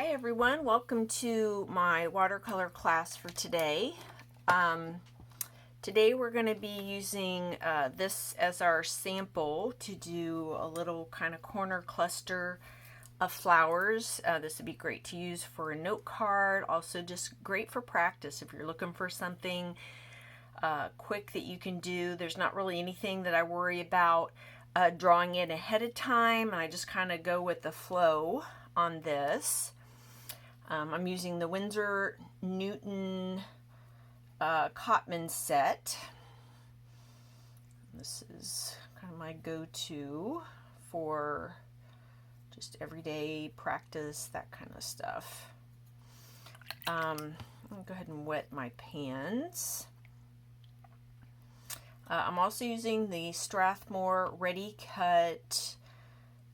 Hi everyone, welcome to my watercolor class for today. Today we're going to be using this as our sample to do a little kind of corner cluster of flowers. This would be great to use for a note card, also just great for practice if you're looking for something quick that you can do. There's not really anything that I worry about drawing it ahead of time, and I just kind of go with the flow on this. I'm using the Winsor Newton Cotman set. This is kind of my go-to for just everyday practice, that kind of stuff. I'm going to go ahead and wet my pans. I'm also using the Strathmore Ready Cut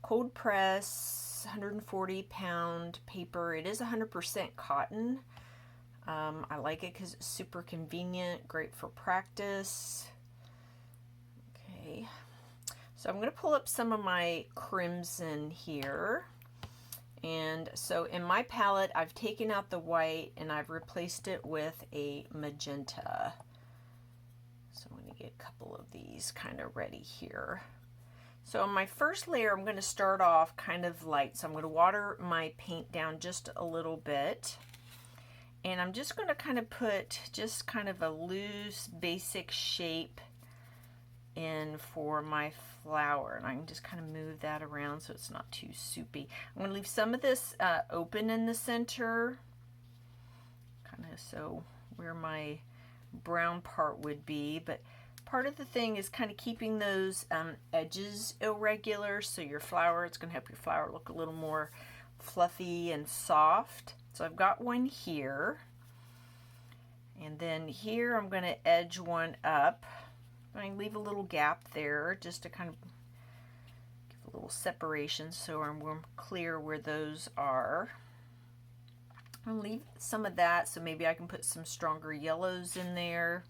cold press 140 pound paper. It is 100% cotton. I like it because it's super convenient, great for practice. Okay, so I'm going to pull up some of my crimson here. And so in my palette, I've taken out the white and I've replaced it with a magenta. So I'm going to get a couple of these kind of ready here. So on my first layer, I'm going to start off kind of light. So I'm going to water my paint down just a little bit. And I'm just going to kind of put just kind of a loose, basic shape in for my flower. And I can just kind of move that around so it's not too soupy. I'm going to leave some of this open in the center, kind of so where my brown part would be. But part of the thing is kind of keeping those edges irregular, so your flower, it's going to help your flower look a little more fluffy and soft. So I've got one here, and then here I'm going to edge one up. I'm going to leave a little gap there just to kind of give a little separation so I'm clear where those are. I'll leave some of that so maybe I can put some stronger yellows in there.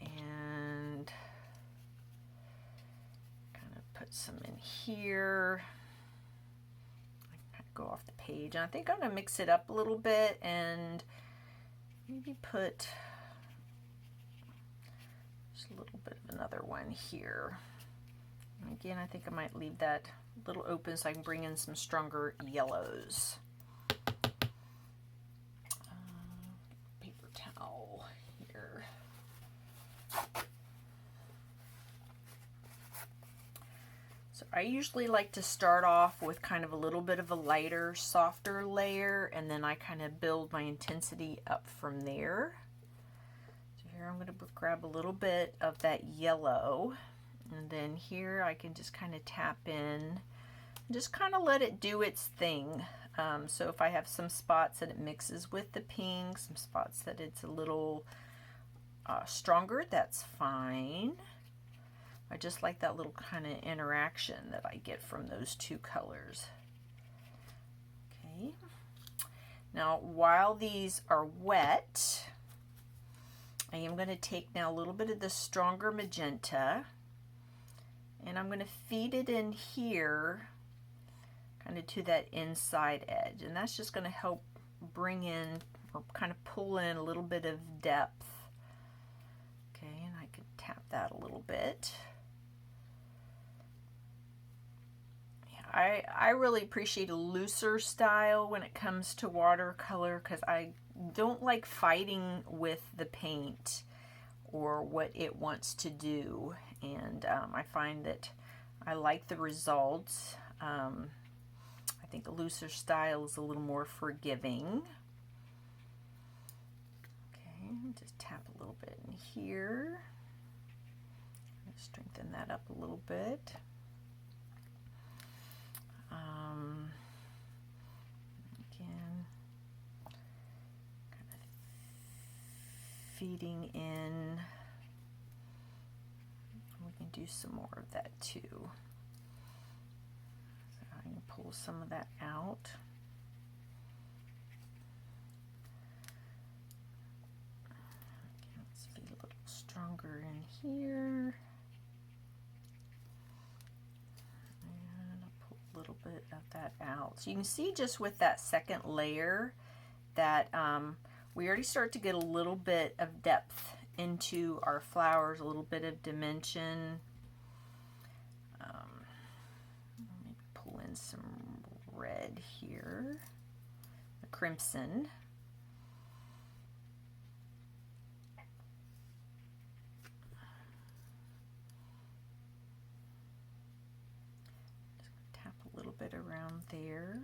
And kind of put some in here. I kind of go off the page. And I think I'm going to mix it up a little bit and maybe put just a little bit of another one here. And again, I think I might leave that a little open so I can bring in some stronger yellows. Paper towel here. So I usually like to start off with kind of a little bit of a lighter, softer layer, and then I kind of build my intensity up from there. So here I'm going to grab a little bit of that yellow, and then here I can just kind of tap in and just kind of let it do its thing. So if I have some spots that it mixes with the pink, some spots that it's a little stronger, that's fine. I just like that little kind of interaction that I get from those two colors. Okay. Now, while these are wet, I am going to take now a little bit of the stronger magenta, and I'm going to feed it in here, kind of to that inside edge. And that's just going to help bring in, or kind of pull in a little bit of depth. Okay, and I can tap that a little bit. I really appreciate a looser style when it comes to watercolor because I don't like fighting with the paint or what it wants to do, and I find that I like the results. I think a looser style is a little more forgiving. Okay, just tap a little bit in here. Strengthen that up a little bit. Again, kind of feeding in. We can do some more of that too. So I can pull some of that out. Okay, let's feed a little stronger in here. And I'll pull a little bit of that that out. So you can see just with that second layer that we already start to get a little bit of depth into our flowers, a little bit of dimension. Maybe pull in some red here, the crimson. Just tap a little bit around there.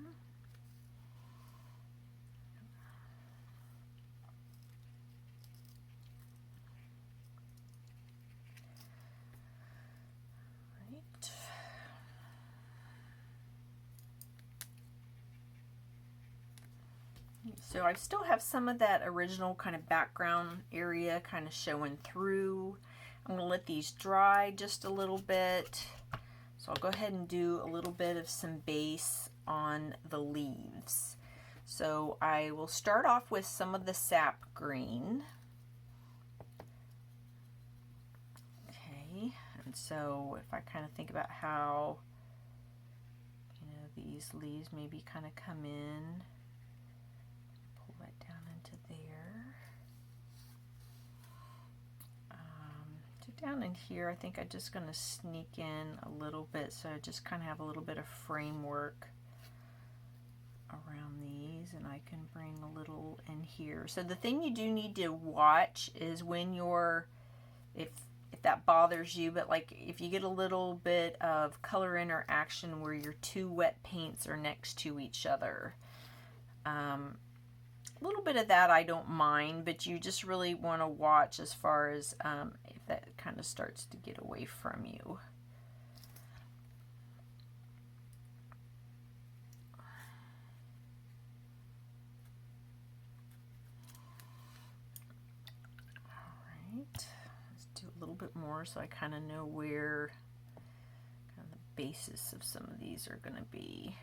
So I still have some of that original kind of background area kind of showing through. I'm going to let these dry just a little bit. So I'll go ahead and do a little bit of some base on the leaves. So I will start off with some of the sap green. Okay, and so if I kind of think about how, you know, these leaves maybe kind of come in, down into there. Down in here, I think I'm just going to sneak in a little bit, so I just kind of have a little bit of framework around these, and I can bring a little in here. So the thing you do need to watch is when you're, if that bothers you, but like if you get a little bit of color interaction where your two wet paints are next to each other. A little bit of that I don't mind, but you just really want to watch as far as if that kind of starts to get away from you. All right, let's do a little bit more so I kind of know where kind of the basis of some of these are going to be.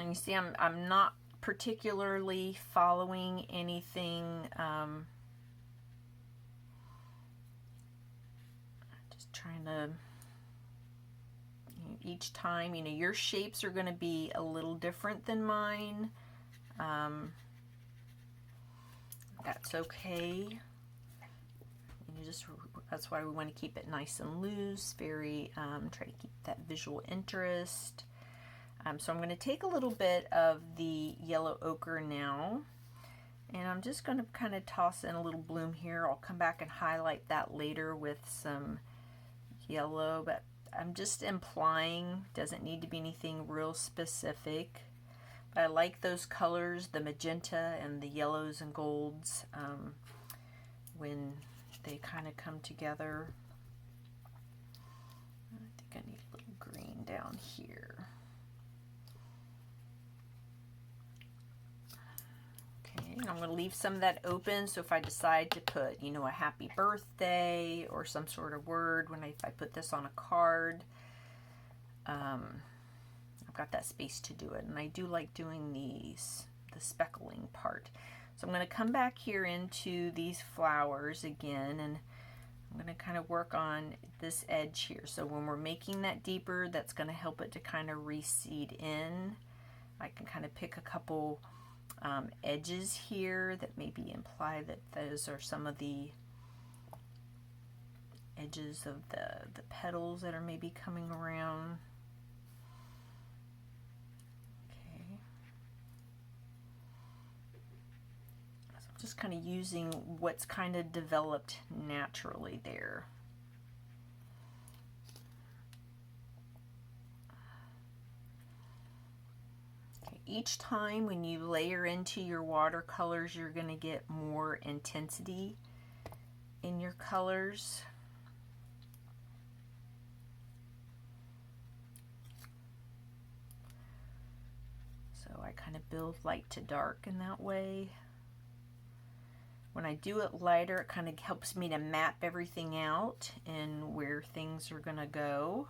And you see, I'm not particularly following anything. Just trying to, you know, each time, you know, your shapes are going to be a little different than mine. That's okay. You just, that's why we want to keep it nice and loose. Very try to keep that visual interest. So I'm going to take a little bit of the yellow ochre now, and I'm just going to kind of toss in a little bloom here. I'll come back and highlight that later with some yellow, but I'm just implying, doesn't need to be anything real specific. But I like those colors, the magenta and the yellows and golds, when they kind of come together. I think I need a little green down here. I'm going to leave some of that open, so if I decide to put, you know, a happy birthday or some sort of word if I put this on a card, I've got that space to do it. And I do like doing the speckling part. So I'm going to come back here into these flowers again, and I'm going to kind of work on this edge here. So when we're making that deeper, that's going to help it to kind of reseed in. I can kind of pick a couple edges here that maybe imply that those are some of the edges of the petals that are maybe coming around. Okay. So I'm just kind of using what's kind of developed naturally there. Each time when you layer into your watercolors, you're going to get more intensity in your colors. So I kind of build light to dark in that way. When I do it lighter, it kind of helps me to map everything out and where things are going to go.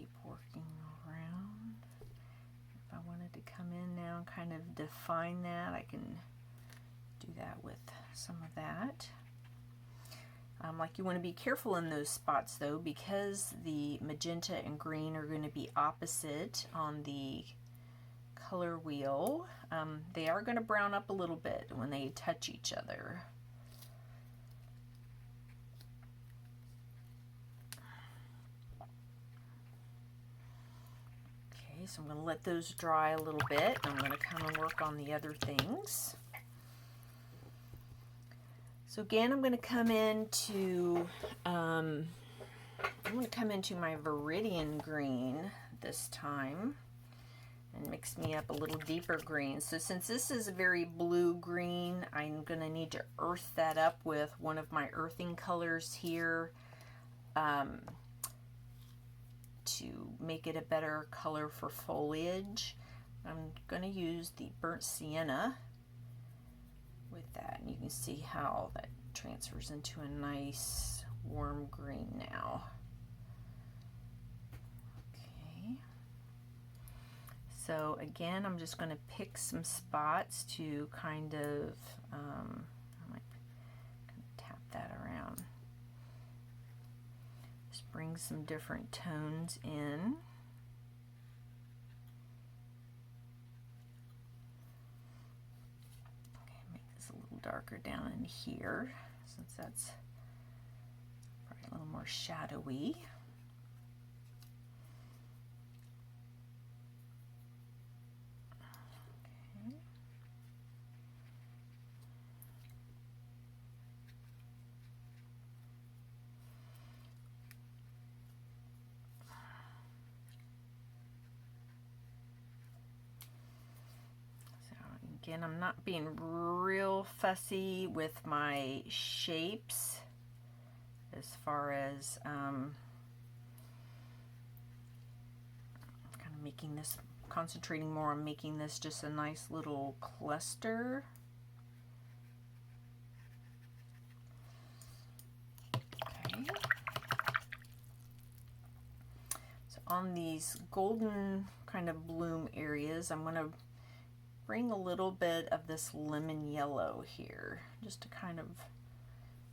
keep working around. If I wanted to come in now and kind of define that, I can do that with some of that. Like, you want to be careful in those spots though, because the magenta and green are going to be opposite on the color wheel. They are going to brown up a little bit when they touch each other. Okay, so I'm going to let those dry a little bit. I'm going to come and work on the other things. So again, I'm going to come into my Viridian green this time and mix me up a little deeper green. So since this is a very blue green, I'm going to need to earth that up with one of my earthing colors here to make it a better color for foliage. I'm going to use the burnt sienna with that, and you can see how that transfers into a nice warm green now. Okay, so again, I'm just going to pick some spots to kind of I might kind of tap that around. Just bring some different tones in. Darker down in here, since that's probably a little more shadowy. Okay. Again, I'm not being real fussy with my shapes as far as kind of making this, concentrating more on making this just a nice little cluster. Okay. So on these golden kind of bloom areas, I'm going to bring a little bit of this lemon yellow here, just to kind of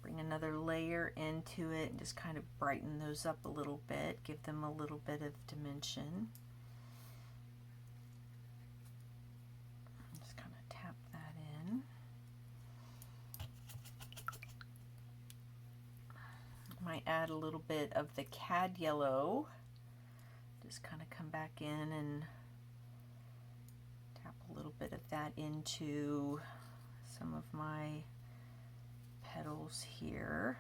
bring another layer into it and just kind of brighten those up a little bit, give them a little bit of dimension. Just kind of tap that in. Might add a little bit of the cad yellow. Just kind of come back in and a little bit of that into some of my petals here.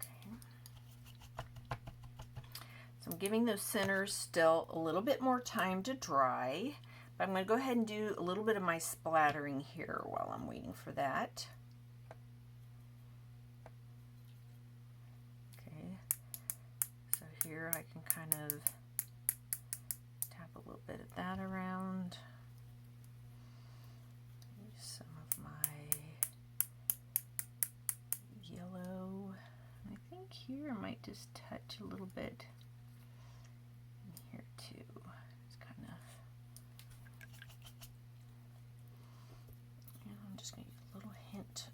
Okay. So I'm giving those centers still a little bit more time to dry. But I'm going to go ahead and do a little bit of my splattering here while I'm waiting for that. Okay, so here I can kind of tap a little bit of that around. Use some of my yellow. I think here I might just touch a little bit in here too.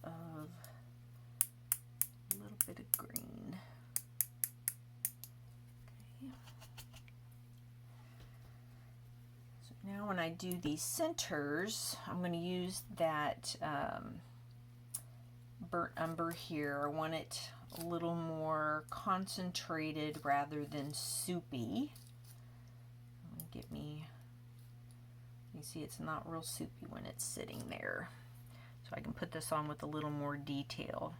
Of a little bit of green. Okay. So now when I do these centers, I'm going to use that burnt umber here. I want it a little more concentrated rather than soupy. Get me, you see it's not real soupy when it's sitting there. So I can put this on with a little more detail.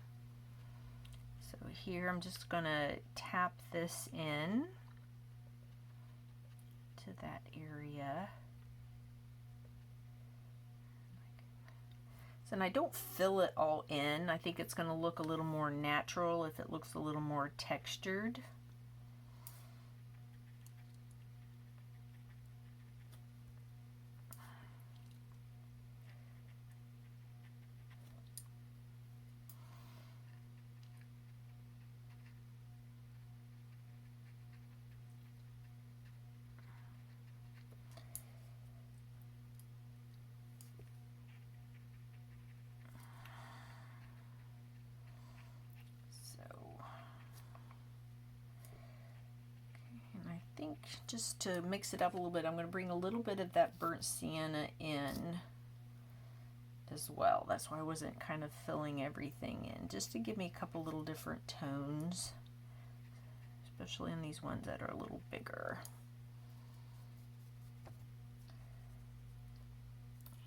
So here I'm just going to tap this in to that area. So, and I don't fill it all in. I think it's going to look a little more natural if it looks a little more textured. just to mix it up a little bit, I'm going to bring a little bit of that burnt sienna in as well. That's why I wasn't kind of filling everything in, just to give me a couple little different tones, especially in these ones that are a little bigger.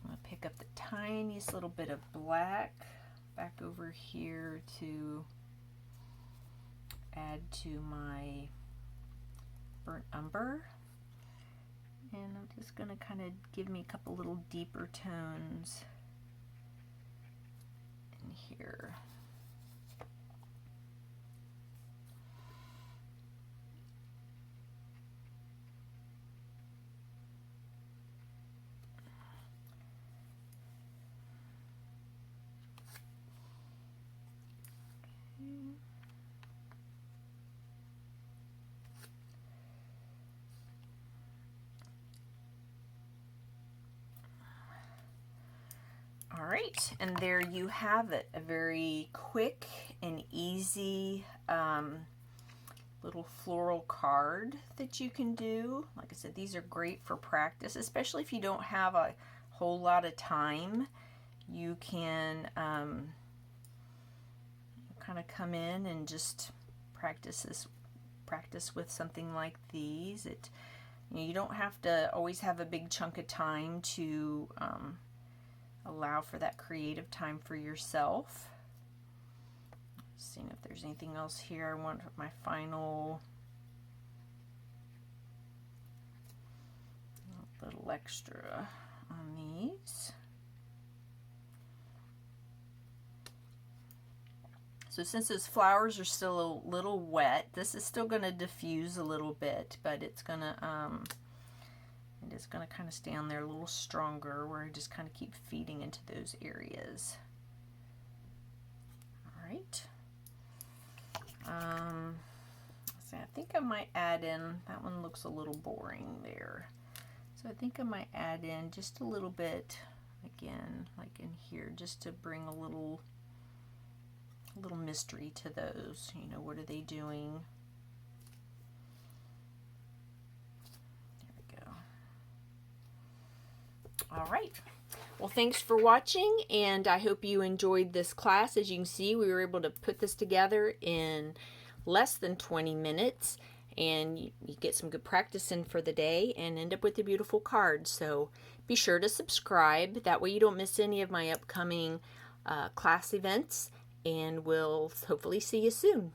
I'm going to pick up the tiniest little bit of black back over here to add to my burnt umber, and I'm just going to kind of give me a couple little deeper tones in here. All right, and there you have it, a very quick and easy little floral card that you can do. Like I said, these are great for practice, especially if you don't have a whole lot of time. You can kind of come in and just practice with something like these. You don't have to always have a big chunk of time to allow for that creative time for yourself. Seeing if there's anything else here. I want my final little extra on these. So since those flowers are still a little wet, this is still going to diffuse a little bit, but it's going to kind of stay on there a little stronger, where I just kind of keep feeding into those areas. All right. So I think I might add in, that one looks a little boring there. So I think I might add in just a little bit, again, like in here, just to bring a little mystery to those. You know, what are they doing? There we go. All right. Well, thanks for watching, and I hope you enjoyed this class. As you can see, we were able to put this together in less than 20 minutes, and you get some good practice in for the day and end up with a beautiful card. So be sure to subscribe. That way you don't miss any of my upcoming class events, and we'll hopefully see you soon.